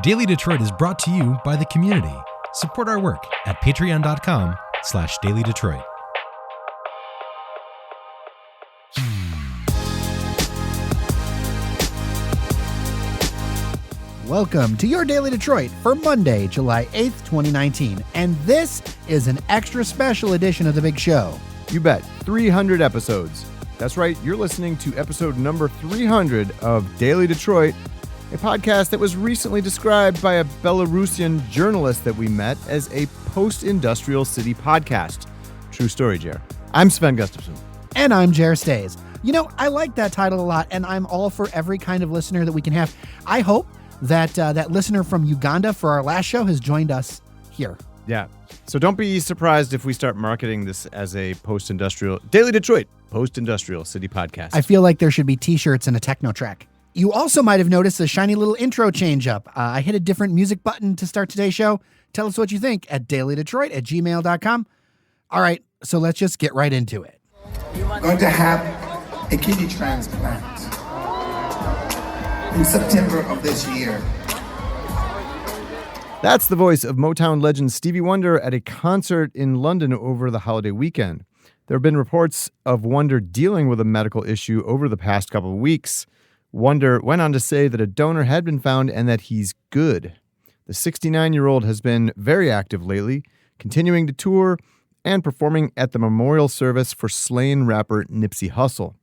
Daily Detroit is brought to you by the community. Support our work at patreon.com/dailydetroit. Welcome to your Daily Detroit for Monday, July 8th, 2019. And this is an extra special edition of The Big Show. You bet. 300 episodes. That's right. You're listening to episode number 300 of Daily Detroit, a podcast that was recently described by a Belarusian journalist that we met as a post-industrial city podcast. True story, Jer. I'm Sven Gustafson. And I'm Jer Stays. You know, I like that title a lot, and I'm all for every kind of listener that we can have. I hope that that listener from Uganda for our last show has joined us here. Yeah. So don't be surprised if we start marketing this as a post-industrial, Daily Detroit, post-industrial city podcast. I feel like there should be t-shirts and a techno track. You also might have noticed a shiny little intro change up. I hit a different music button to start today's show. Tell us what you think at dailydetroit@gmail.com. All right, so let's just get right into it. I'm going to have a kidney transplant in September of this year. That's the voice of Motown legend Stevie Wonder at a concert in London over the holiday weekend. There have been reports of Wonder dealing with a medical issue over the past couple of weeks. Wonder went on to say that a donor had been found and that he's good. The 69-year-old has been very active lately, continuing to tour and performing at the memorial service for slain rapper Nipsey Hussle.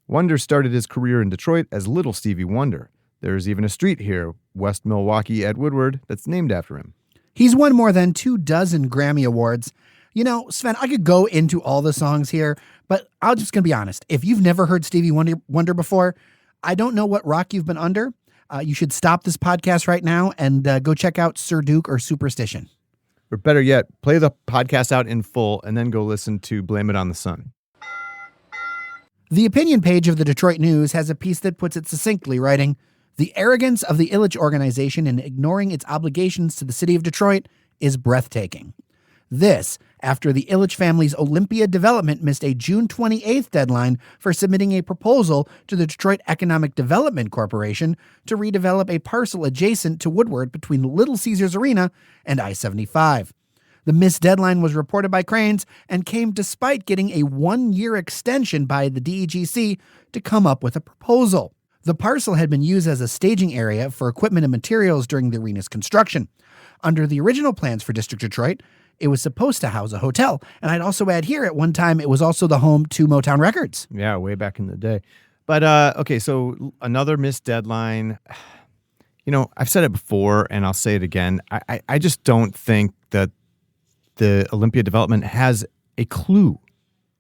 Wonder started his career in Detroit as Little Stevie Wonder. There's even a street here, West Milwaukee at Woodward, that's named after him. He's won more than 24 Grammy Awards. You know, Sven, I could go into all the songs here, but I'm just going to be honest. If you've never heard Stevie Wonder before, I don't know what rock you've been under. You should stop this podcast right now and go check out Sir Duke or Superstition. Or better yet, play the podcast out in full and then go listen to Blame It on the Sun. The opinion page of the Detroit News has a piece that puts it succinctly, writing, "The arrogance of the Ilitch organization in ignoring its obligations to the city of Detroit is breathtaking." This, after the Ilitch family's Olympia Development missed a June 28th deadline for submitting a proposal to the Detroit Economic Development Corporation to redevelop a parcel adjacent to Woodward between Little Caesars Arena and I-75. The missed deadline was reported by Crain's and came despite getting a 1-year extension by the DEGC to come up with a proposal. The parcel had been used as a staging area for equipment and materials during the arena's construction. Under the original plans for District Detroit, it was supposed to house a hotel. And I'd also add here, at one time, it was also the home to Motown Records. Yeah, way back in the day. But, okay, so another missed deadline. You know, I've said it before, and I'll say it again. I just don't think that the Olympia Development has a clue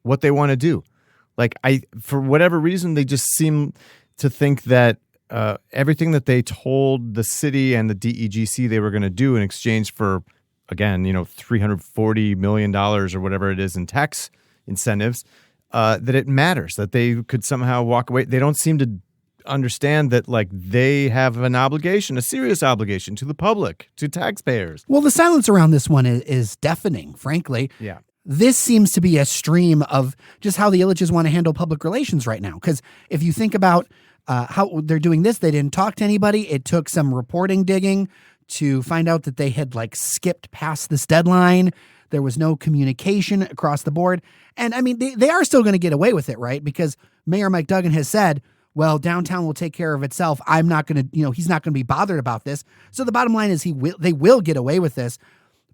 what they want to do. Like, for whatever reason, they just seem to think that everything that they told the city and the DEGC they were going to do in exchange for, again, you know, $340 million or whatever it is in tax incentives, that it matters, that they could somehow walk away. They don't seem to understand that, like, they have an obligation, a serious obligation to the public, to taxpayers. Well, the silence around this one is deafening, frankly. Yeah. This seems to be a stream of just how the Ilitches want to handle public relations right now. Because if you think about how they're doing this, they didn't talk to anybody. It took some reporting digging to find out that they had skipped past this deadline. There was no communication across the board. And I mean, they are still going to get away with it, right? Because Mayor Mike Duggan has said, well, downtown will take care of itself. I'm not going to, he's not going to be bothered about this. So the bottom line is they will get away with this.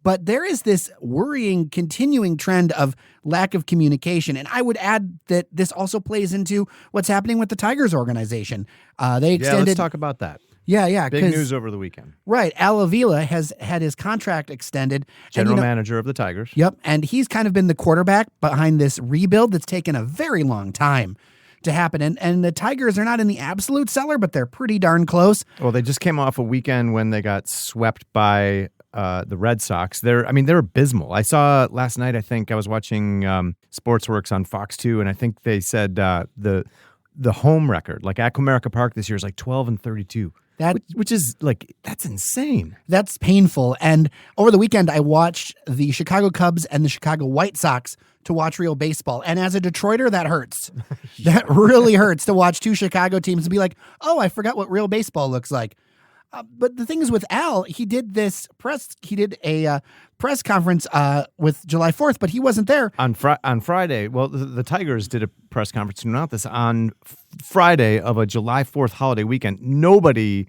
But there is this worrying, continuing trend of lack of communication. And I would add that this also plays into what's happening with the Tigers organization. They extended. Yeah, let's talk about that. Yeah. Big news over the weekend. Right. Al Avila has had his contract extended. General manager of the Tigers. Yep. And he's kind of been the quarterback behind this rebuild that's taken a very long time to happen. And the Tigers are not in the absolute cellar, but they're pretty darn close. Well, they just came off a weekend when they got swept by the Red Sox. They're abysmal. I saw last night, I think I was watching Sportsworks on Fox 2, and I think they said the home record, like at Comerica Park this year, is like 12-32. Which is that's insane. That's painful. And over the weekend, I watched the Chicago Cubs and the Chicago White Sox to watch real baseball. And as a Detroiter, that hurts. That really hurts to watch two Chicago teams and be like, oh, I forgot what real baseball looks like. But the thing is with Al, he did a press conference with July 4th, but he wasn't there. On Friday, well, the Tigers did a press conference, not this, on Friday of a July 4th holiday weekend. Nobody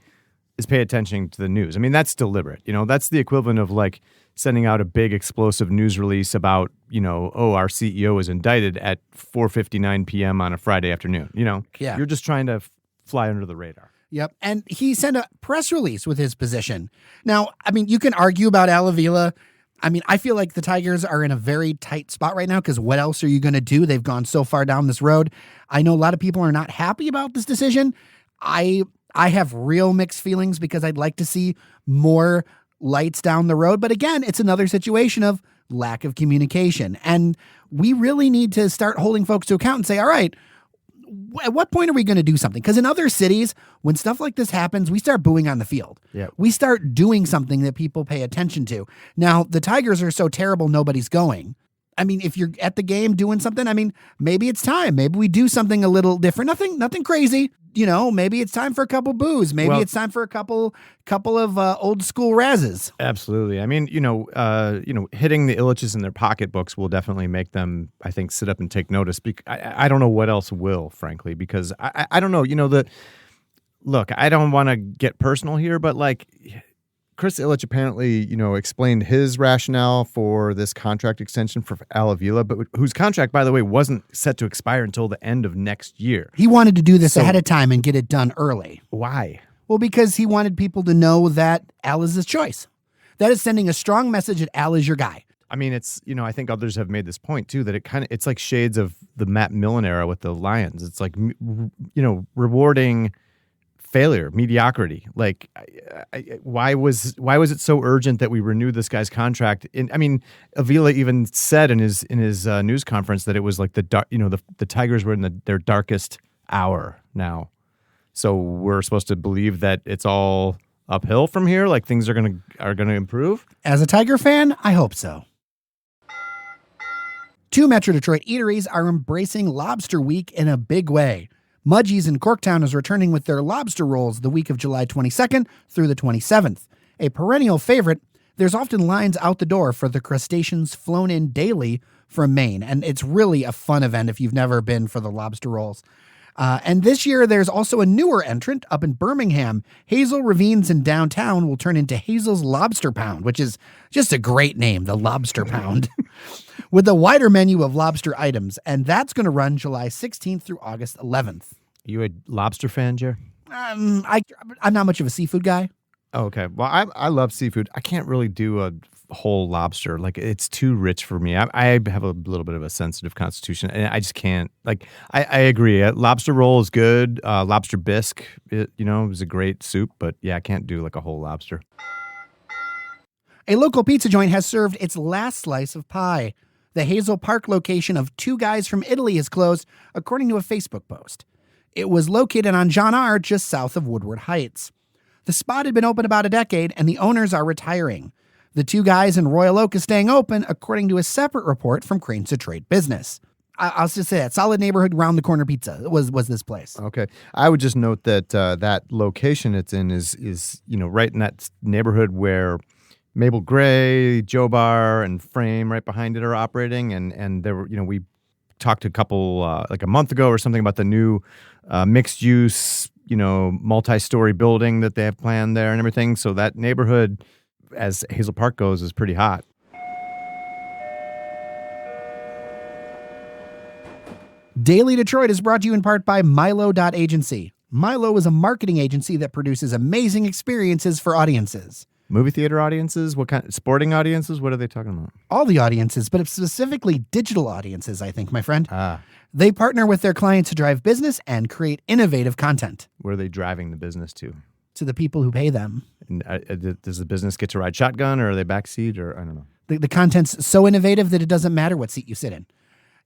is paying attention to the news. I mean, that's deliberate. That's the equivalent of like sending out a big explosive news release about, our CEO is indicted at 4:59 p.m. on a Friday afternoon. Yeah. You're just trying to fly under the radar. Yep. And he sent a press release with his position. Now, I mean, you can argue about Al Avila. I mean, I feel like the Tigers are in a very tight spot right now because what else are you going to do? They've gone so far down this road. I know a lot of people are not happy about this decision. I have real mixed feelings because I'd like to see more lights down the road. But again, it's another situation of lack of communication. And we really need to start holding folks to account and say, all right, at what point are we going to do something? Because in other cities, when stuff like this happens, we start booing on the field. Yep. We start doing something that people pay attention to. Now, the Tigers are so terrible, nobody's going. I mean, if you're at the game doing something, I mean, maybe it's time. Maybe we do something a little different. Nothing crazy. Maybe it's time for a couple boos. Maybe it's time for a couple of old school razzes. Absolutely. I mean, hitting the Ilitches in their pocketbooks will definitely make them, I think, sit up and take notice. I don't know what else will, frankly, because I don't know. Look, I don't want to get personal here, but like Chris Ilitch apparently, explained his rationale for this contract extension for Al Avila, but whose contract, by the way, wasn't set to expire until the end of next year. He wanted to do this ahead of time and get it done early. Why? Well, because he wanted people to know that Al is his choice. That is sending a strong message that Al is your guy. I mean, it's, I think others have made this point too, that it's like shades of the Matt Millen era with the Lions. It's like, rewarding failure, mediocrity. Like, why was it so urgent that we renew this guy's contract? Avila even said in his news conference that it was like the Tigers were in their darkest hour now. So we're supposed to believe that it's all uphill from here, like things are gonna improve. As a Tiger fan, I hope so. 2 Metro Detroit eateries are embracing Lobster Week in a big way. Mudgie's in Corktown is returning with their lobster rolls the week of July 22nd through the 27th. A perennial favorite, there's often lines out the door for the crustaceans flown in daily from Maine, and it's really a fun event if you've never been for the lobster rolls. And this year, there's also a newer entrant up in Birmingham. Hazel Ravines in downtown will turn into Hazel's Lobster Pound, which is just a great name, the Lobster Pound, with a wider menu of lobster items. And that's going to run July 16th through August 11th. You a lobster fan, Jer? I'm not much of a seafood guy. Oh, okay. Well, I love seafood. I can't really do a whole lobster. Like, it's too rich for me. I have a little bit of a sensitive constitution, and I just can't. Like, I agree. Lobster roll is good. Lobster bisque, is a great soup. But yeah, I can't do like a whole lobster. A local pizza joint has served its last slice of pie. The Hazel Park location of Two Guys from Italy is closed, according to a Facebook post. It was located on John R., just south of Woodward Heights. The spot had been open about a decade, and the owners are retiring. The Two Guys in Royal Oak is staying open, according to a separate report from Crain's Detroit Business. I'll just say that. Solid neighborhood, round-the-corner pizza was this place. Okay. I would just note that that location it's in is right in that neighborhood where Mabel Gray, Joe Bar, and Frame right behind it are operating, and there were, we talked a couple like a month ago or something about the new mixed use, multi-story building that they have planned there and everything. So that neighborhood, as Hazel Park goes, is pretty hot. Daily Detroit is brought to you in part by Milo.agency. Milo is a marketing agency that produces amazing experiences for audiences. Movie theater audiences? What kind? Sporting audiences? What are they talking about? All the audiences, but specifically digital audiences, I think, my friend. They partner with their clients to drive business and create innovative content. Where are they driving the business to? To the people who pay them. And, does the business get to ride shotgun, or are they backseat, or I don't know? The content's so innovative that it doesn't matter what seat you sit in.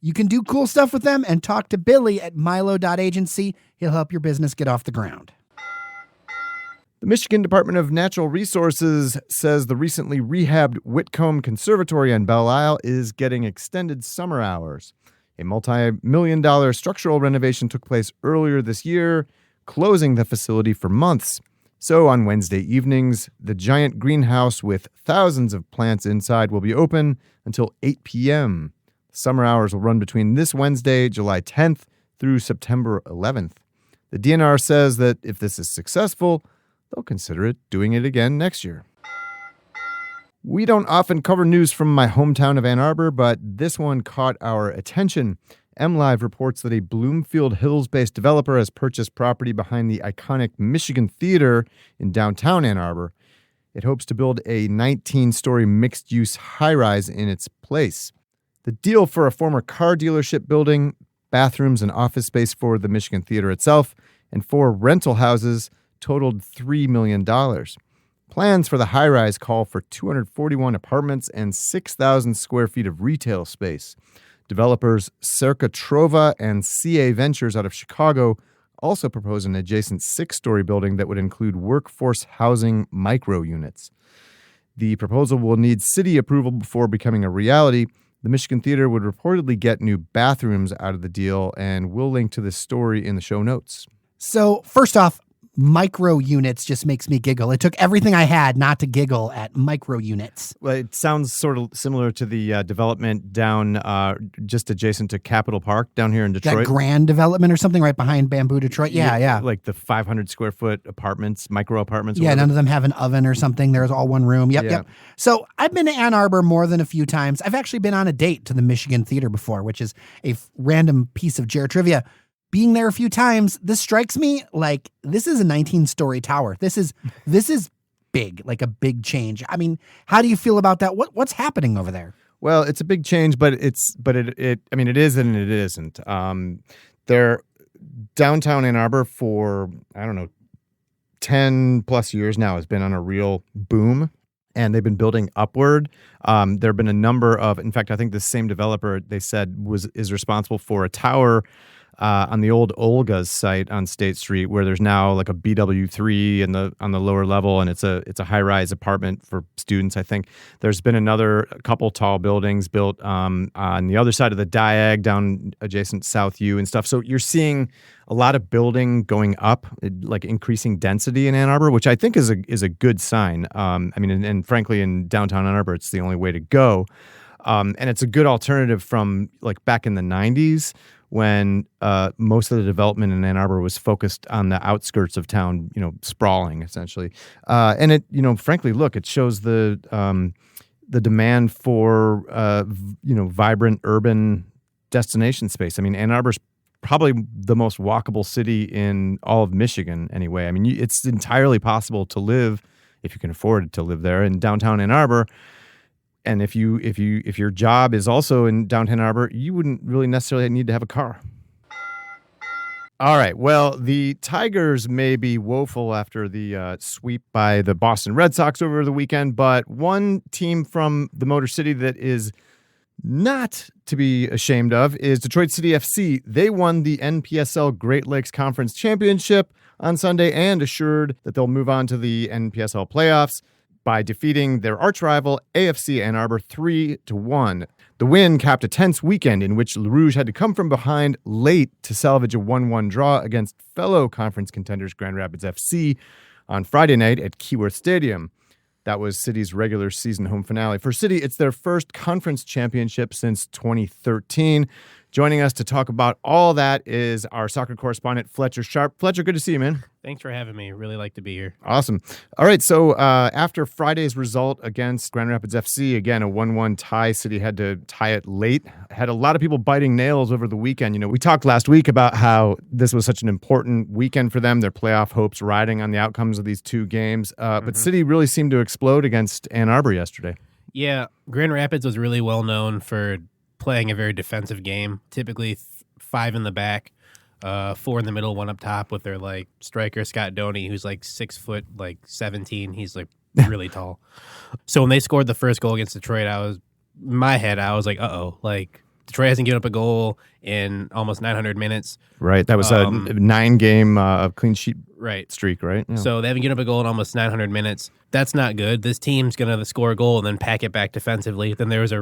You can do cool stuff with them and talk to Billy at Milo.agency. He'll help your business get off the ground. The Michigan Department of Natural Resources says the recently rehabbed Whitcomb Conservatory on Belle Isle is getting extended summer hours. A multi-million-dollar structural renovation took place earlier this year, closing the facility for months. So on Wednesday evenings, the giant greenhouse with thousands of plants inside will be open until 8 p.m. Summer hours will run between this Wednesday, July 10th, through September 11th. The DNR says that if this is successful, they'll consider doing it again next year. We don't often cover news from my hometown of Ann Arbor, but this one caught our attention. MLive reports that a Bloomfield Hills-based developer has purchased property behind the iconic Michigan Theater in downtown Ann Arbor. It hopes to build a 19-story mixed-use high-rise in its place. The deal for a former car dealership building, bathrooms and office space for the Michigan Theater itself, and 4 rental houses totaled $3 million. Plans for the high-rise call for 241 apartments and 6,000 square feet of retail space. Developers Circa Trova and CA Ventures out of Chicago also propose an adjacent 6-story building that would include workforce housing micro units. The proposal will need city approval before becoming a reality. The Michigan Theater would reportedly get new bathrooms out of the deal, and we'll link to this story in the show notes. So first off, micro units just makes me giggle. It took everything I had not to giggle at micro units. Well, it sounds sort of similar to the development down just adjacent to Capitol Park down here in Detroit. That grand development or something right behind Bamboo Detroit. Yeah. Like the 500 square foot apartments, micro apartments. Yeah, none of them have an oven or something. There's all one room. Yep. So I've been to Ann Arbor more than a few times. I've actually been on a date to the Michigan Theater before, which is a random piece of Jared trivia. Being there a few times, this strikes me like this is a 19-story tower. This is big, like a big change. I mean, how do you feel about that? What's happening over there? Well, it's a big change, but it is and it isn't. They're downtown Ann Arbor for 10 plus years now has been on a real boom, and they've been building upward. There have been a number of, in fact, I think the same developer they said is responsible for a tower on the old Olga's site on State Street, where there's now like a BW3 on the lower level, and it's a high-rise apartment for students. I think there's been a couple tall buildings built on the other side of the Diag down adjacent South U and stuff. So you're seeing a lot of building going up, like increasing density in Ann Arbor, which I think is a good sign. And frankly, in downtown Ann Arbor, it's the only way to go. And it's a good alternative from like back in the 90s when most of the development in Ann Arbor was focused on the outskirts of town, sprawling essentially. And it, frankly, look, it shows the demand for, vibrant urban destination space. I mean, Ann Arbor's probably the most walkable city in all of Michigan anyway. I mean, it's entirely possible to live, if you can afford to live there, in downtown Ann Arbor. And if your job is also in downtown Ann Arbor, you wouldn't really necessarily need to have a car. All right. Well, the Tigers may be woeful after the sweep by the Boston Red Sox over the weekend, but one team from the Motor City that is not to be ashamed of is Detroit City FC. They won the NPSL Great Lakes Conference Championship on Sunday and assured that they'll move on to the NPSL playoffs by defeating their arch-rival AFC Ann Arbor 3-1. The win capped a tense weekend in which Le Rouge had to come from behind late to salvage a 1-1 draw against fellow conference contenders Grand Rapids FC on Friday night at Keyworth Stadium. That was City's regular season home finale. For City, it's their first conference championship since 2013. Joining us to talk about all that is our soccer correspondent, Fletcher Sharp. Fletcher, good to see you, man. Thanks for having me. Really like to be here. Awesome. All right, so after Friday's result against Grand Rapids FC, again, a 1-1 tie, City had to tie it late. Had a lot of people biting nails over the weekend. We talked last week about how this was such an important weekend for them, their playoff hopes riding on the outcomes of these two games. But City really seemed to explode against Ann Arbor yesterday. Yeah, Grand Rapids was really well known for playing a very defensive game, typically 5 in the back, 4 in the middle, 1 up top with their striker Scott Doney, who's 6 foot 17. He's really tall. So when they scored the first goal against Detroit, I was like, uh-oh, Detroit hasn't given up a goal in almost 900 minutes. Right, that was a 9-game clean sheet streak, right? Yeah. So they haven't given up a goal in almost 900 minutes. That's not good. This team's going to score a goal and then pack it back defensively. Then there was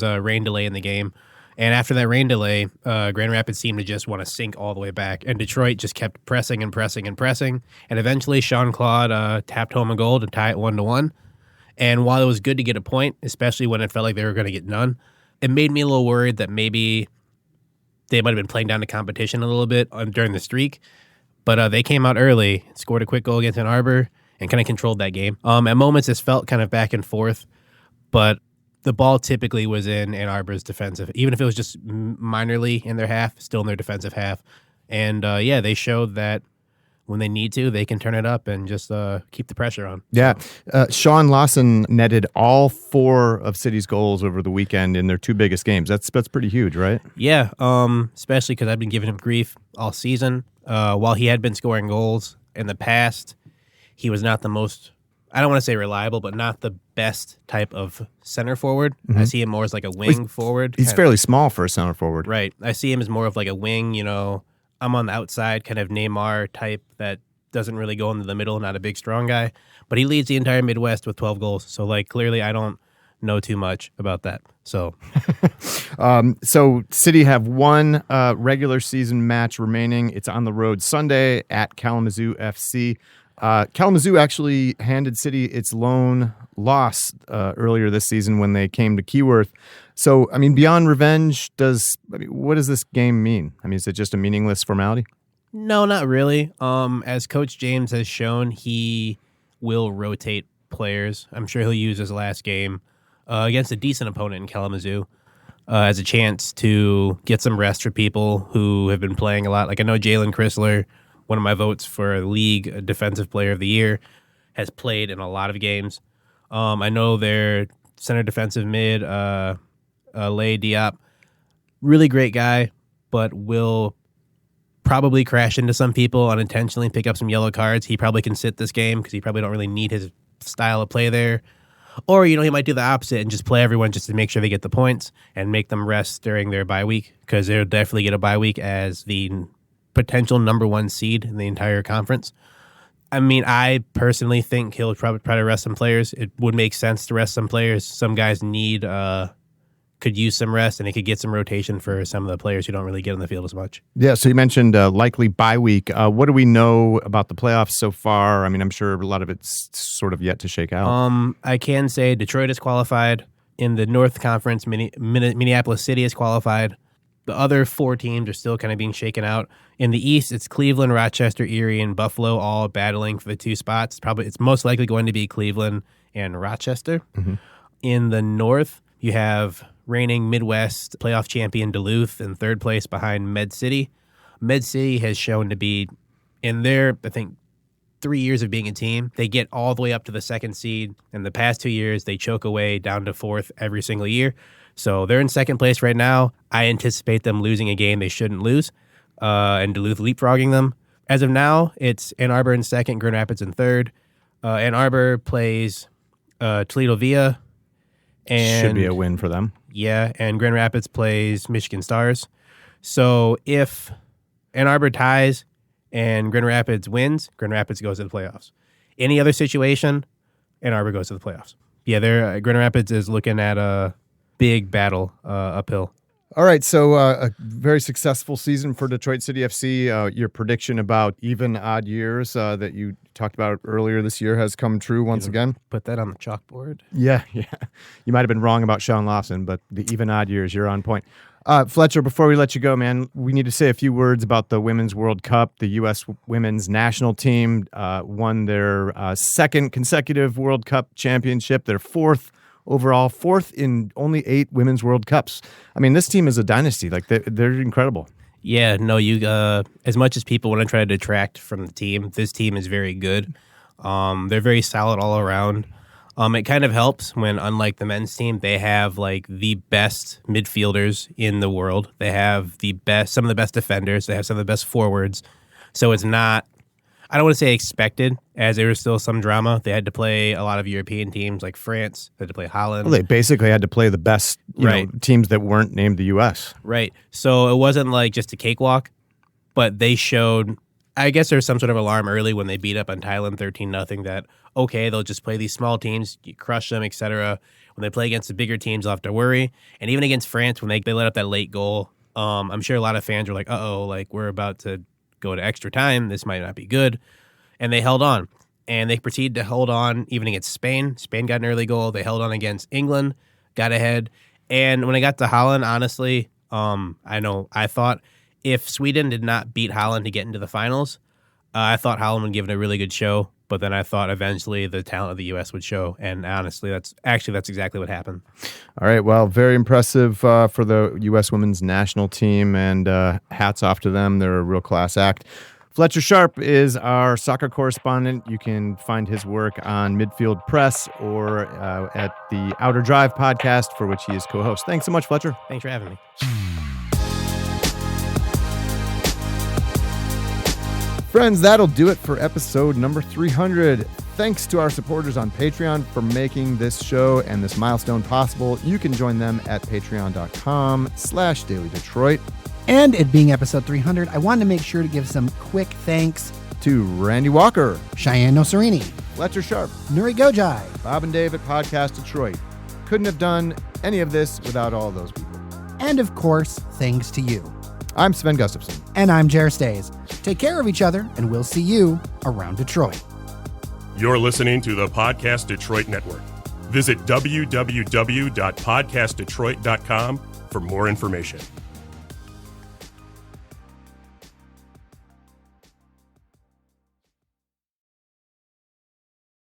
a rain delay in the game. And after that rain delay, Grand Rapids seemed to just want to sink all the way back. And Detroit just kept pressing and pressing and pressing. And eventually, Sean Claude tapped home a goal to tie it 1-1. And while it was good to get a point, especially when it felt like they were going to get none, it made me a little worried that maybe they might have been playing down the competition a little bit during the streak. But they came out early, scored a quick goal against Ann Arbor, and kind of controlled that game. At moments, this felt kind of back and forth, but the ball typically was in Ann Arbor's defensive, even if it was just minorly in their half, still in their defensive half. And they showed that when they need to, they can turn it up and just keep the pressure on. Yeah. Sean Lawson netted all 4 of City's goals over the weekend in their 2 biggest games. That's pretty huge, right? Yeah, especially because I've been giving him grief all season. While he had been scoring goals in the past, he was not the most, I don't want to say reliable, but not the best type of center forward. Mm-hmm. I see him more as like a wing forward. He's fairly small for a center forward. Right. I see him as more of like a wing, I'm on the outside, kind of Neymar type that doesn't really go into the middle, not a big, strong guy. But he leads the entire Midwest with 12 goals. So, clearly I don't know too much about that. So, so City have 1 regular season match remaining. It's on the road Sunday at Kalamazoo FC. Kalamazoo actually handed City its lone loss earlier this season when they came to Keyworth. So, beyond revenge, what does this game mean? Is it just a meaningless formality? No, not really. As Coach James has shown, he will rotate players. I'm sure he'll use his last game against a decent opponent in Kalamazoo as a chance to get some rest for people who have been playing a lot. Like I know Jalen Chrysler, one of my votes for League Defensive Player of the Year, has played in a lot of games. I know their center defensive mid, Lay Diop, really great guy, but will probably crash into some people unintentionally, pick up some yellow cards. He probably can sit this game because he probably don't really need his style of play there. Or, he might do the opposite and just play everyone just to make sure they get the points and make them rest during their bye week, because they'll definitely get a bye week as the potential number 1 seed in the entire conference. I personally think he'll probably try to rest some players. It would make sense to rest some players. Some guys could use some rest, and it could get some rotation for some of the players who don't really get on the field as much. Yeah, so you mentioned likely bye week. What do we know about the playoffs so far? I'm sure a lot of it's sort of yet to shake out. I can say Detroit is qualified. In the North Conference, Minneapolis City is qualified. The other 4 teams are still kind of being shaken out. In the East, it's Cleveland, Rochester, Erie, and Buffalo all battling for the 2 spots. It's most likely going to be Cleveland and Rochester. Mm-hmm. In the North, you have reigning Midwest playoff champion Duluth in 3rd place behind Med City. Med City has shown to be, in their, 3 years of being a team, they get all the way up to the 2nd seed. In the past 2 years, they choke away down to 4th every single year. So they're in 2nd place right now. I anticipate them losing a game they shouldn't lose, and Duluth leapfrogging them. As of now, it's Ann Arbor in 2nd, Grand Rapids in 3rd. Ann Arbor plays Toledo Via. And should be a win for them. Yeah, and Grand Rapids plays Michigan Stars. So if Ann Arbor ties and Grand Rapids wins, Grand Rapids goes to the playoffs. Any other situation, Ann Arbor goes to the playoffs. Yeah, Grand Rapids is looking at a big battle uphill. All right, so a very successful season for Detroit City FC. Your prediction about even odd years that you talked about earlier this year has come true once again. Put that on the chalkboard. Yeah. You might have been wrong about Sean Lawson, but the even odd years, you're on point. Fletcher, before we let you go, man, we need to say a few words about the Women's World Cup. The U.S. women's national team won their 2nd consecutive World Cup championship, their 4th overall, 4th in only 8 Women's World Cups. This team is a dynasty. They're incredible. Yeah, no, as much as people want to try to detract from the team, this team is very good. They're very solid all around. It kind of helps when, unlike the men's team, they have the best midfielders in the world. They have some of the best defenders. They have some of the best forwards. So it's not, I don't want to say expected, as there was still some drama. They had to play a lot of European teams like France. They had to play Holland. Well, they basically had to play the best teams that weren't named the U.S. Right. So it wasn't just a cakewalk, but they showed I guess there was some sort of alarm early when they beat up on Thailand 13-0 that, okay, they'll just play these small teams, you crush them, etc. When they play against the bigger teams, they'll have to worry. And even against France, when they let up that late goal, I'm sure a lot of fans were like, uh-oh, like we're about to go to extra time. This might not be good. And they held on. And they proceeded to hold on even against Spain. Spain got an early goal. They held on against England, got ahead. And when I got to Holland, honestly, I thought if Sweden did not beat Holland to get into the finals, I thought Holland would give it a really good show. But then I thought eventually the talent of the U.S. would show. And honestly, that's exactly what happened. All right. Well, very impressive for the U.S. women's national team, and hats off to them. They're a real class act. Fletcher Sharp is our soccer correspondent. You can find his work on Midfield Press or at the Outer Drive podcast, for which he is co-host. Thanks so much, Fletcher. Thanks for having me. Friends, that'll do it for episode number 300. Thanks to our supporters on Patreon for making this show and this milestone possible. You can join them at patreon.com/dailydetroit. And it being episode 300, I wanted to make sure to give some quick thanks To Randy Walker, Cheyenne Nosarini, Fletcher Sharp, Nuri Gojai, Bob and Dave at Podcast Detroit. Couldn't have done any of this without all those people. and of course, thanks to you. I'm Sven Gustafson. And I'm Jer Stays. Take care of each other, and we'll see you around Detroit. You're listening to the Podcast Detroit Network. Visit www.podcastdetroit.com for more information.